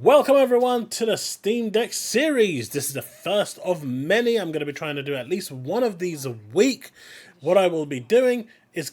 Welcome everyone to the Steam Deck series. This is the first of many. I'm going to be trying to do at least one of these a week. What I will be doing is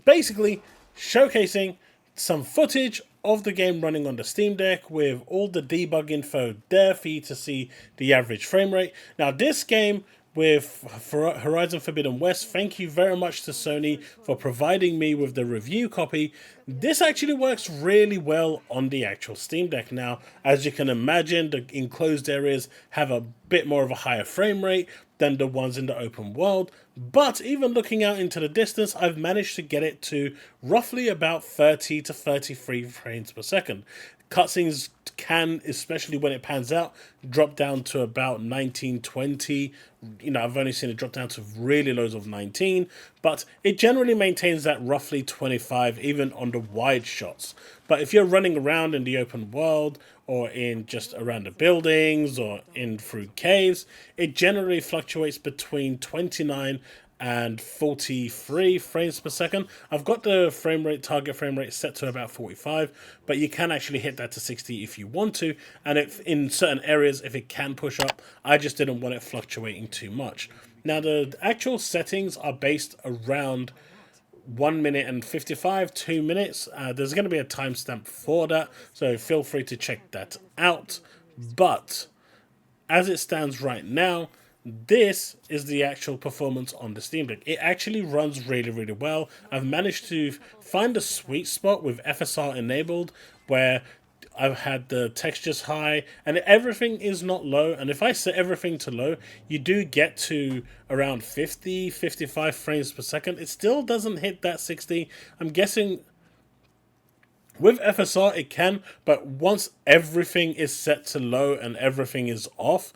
basically showcasing some footage of the game running on the Steam Deck with all the debug info there for you to see the average frame rate. Now this game with Horizon Forbidden West, thank you very much to Sony for providing me with the review copy. This actually works really well on the actual Steam Deck. Now, as you can imagine, the enclosed areas have a bit more of a higher frame rate than the ones in the open world, but even looking out into the distance, I've managed to get it to roughly about 30 to 33 frames per second. Cutscenes can, especially when it pans out, drop down to about 19, 20. I've only seen it drop down to really lows of 19, but it generally maintains that roughly 25, even on the wide shots. But if you're running around in the open world, or in just around the buildings, or in through caves, it generally fluctuates between 29 and 43 frames per second. I've got the target frame rate set to about 45, but you can actually hit that to 60 if you want to. And if in certain areas, if it can push up, I just didn't want it fluctuating too much. Now the actual settings are based around 1 minute and 55, 2 minutes. There's going to be a timestamp for that, so feel free to check that out. But as it stands right now, this is the actual performance on the Steam Deck. It actually runs really, really well. I've managed to find a sweet spot with FSR enabled where I've had the textures high and everything is not low. And if I set everything to low, you do get to around 50, 55 frames per second. It still doesn't hit that 60. I'm guessing with FSR it can, but once everything is set to low and everything is off,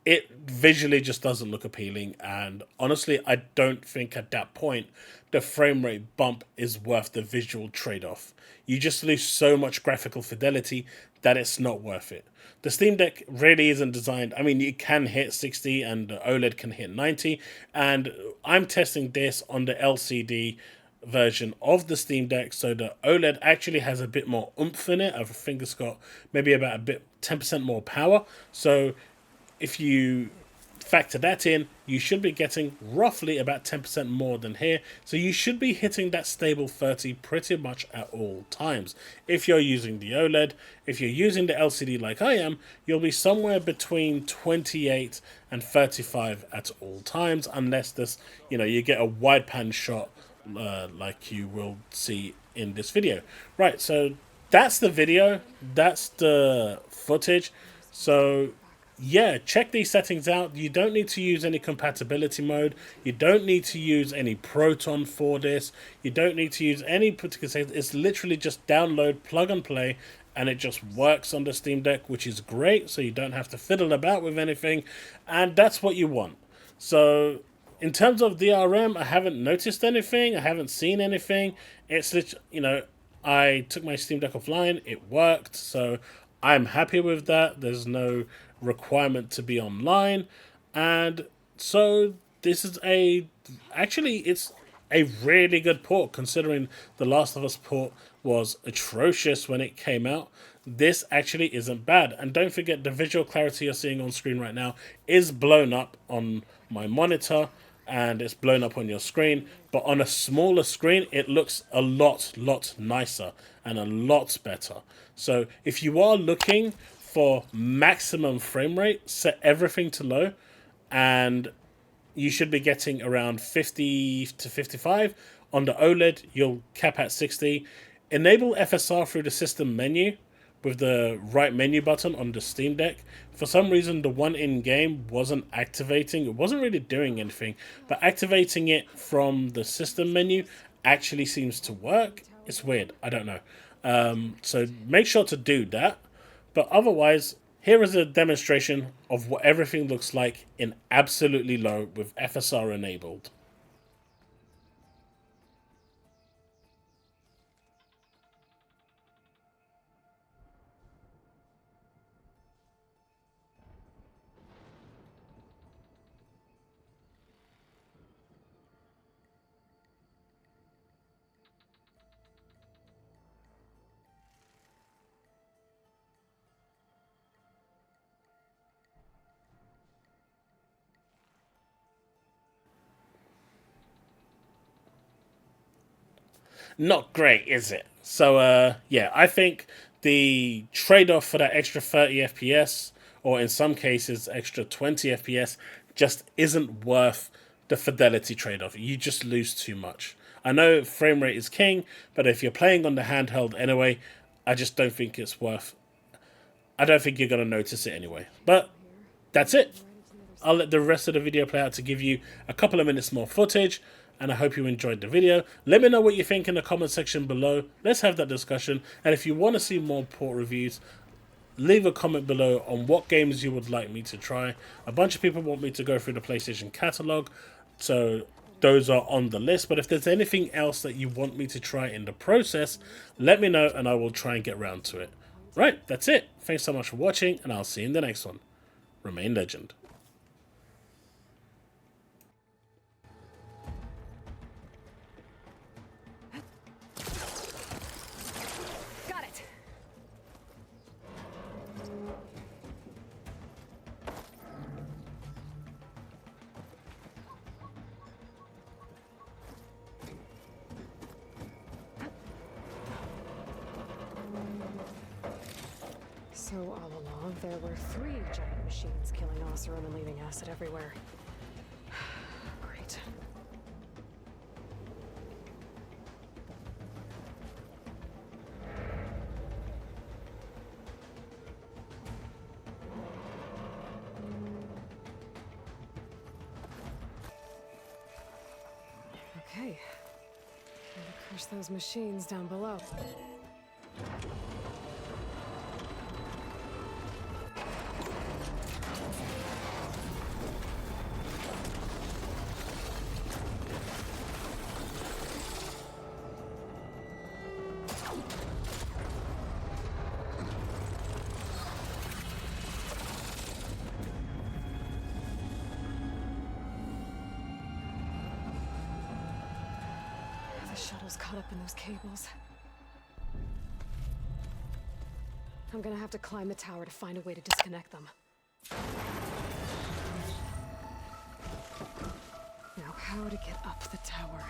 it visually just doesn't look appealing. And honestly, I don't think at that point the frame rate bump is worth the visual trade-off. You just lose so much graphical fidelity that it's not worth it. The Steam Deck really isn't designed. I mean, it can hit 60 and the OLED can hit 90. And I'm testing this on the LCD version of the Steam Deck, so the OLED actually has a bit more oomph in it. I think it's got maybe about a bit 10% more power. So if you factor that in, you should be getting roughly about 10% more than here. So you should be hitting that stable 30 pretty much at all times. If you're using the OLED, if you're using the LCD like I am, you'll be somewhere between 28 and 35 at all times, unless you get a wide pan shot like you will see in this video. Right, so that's the video, that's the footage. So yeah, check these settings out. You don't need to use any compatibility mode. You don't need to use any Proton for this. You don't need to use any particular settings. It's literally just download, plug and play, and it just works on the Steam Deck, which is great. So you don't have to fiddle about with anything, and that's what you want. So in terms of DRM, I haven't noticed anything. I haven't seen anything. It's literally, I took my Steam Deck offline. It worked, so I'm happy with that. There's no requirement to be online, and so this is it's a really good port considering the Last of Us port was atrocious when it came out. This actually isn't bad, and don't forget the visual clarity you're seeing on screen right now is blown up on my monitor and it's blown up on your screen, but on a smaller screen it looks a lot nicer and a lot better. So if you are looking for maximum frame rate, set everything to low, and you should be getting around 50 to 55. On the OLED, you'll cap at 60. Enable FSR through the system menu with the right menu button on the Steam Deck. For some reason, the one in-game wasn't activating. It wasn't really doing anything, but activating it from the system menu actually seems to work. It's weird. I don't know. So make sure to do that. But otherwise, here is a demonstration of what everything looks like in absolutely low with FSR enabled. not great, is it? So, yeah, I think the trade-off for that extra 30 FPS, or in some cases, extra 20 FPS, just isn't worth the fidelity trade-off. You just lose too much. I know frame rate is king, but if you're playing on the handheld anyway, I just don't think it's worth... I don't think you're going to notice it anyway. But that's it. I'll let the rest of the video play out to give you a couple of minutes more footage, and I hope you enjoyed the video. Let me know what you think in the comment section below. Let's have that discussion, and if you want to see more port reviews, leave a comment below on what games you would like me to try. A bunch of people want me to go through the PlayStation catalog, so those are on the list. But if there's anything else that you want me to try in the process, let me know and I will try and get round to it. Right, that's it. Thanks so much for watching, and I'll see you in the next one. Remain legend. Got it. So all along, there were 3 giant machines killing Oseram and leaving acid everywhere. Great. Okay. Time to crush those machines down below. The shuttle's caught up in those cables. I'm gonna have to climb the tower to find a way to disconnect them. Now, how to get up the tower?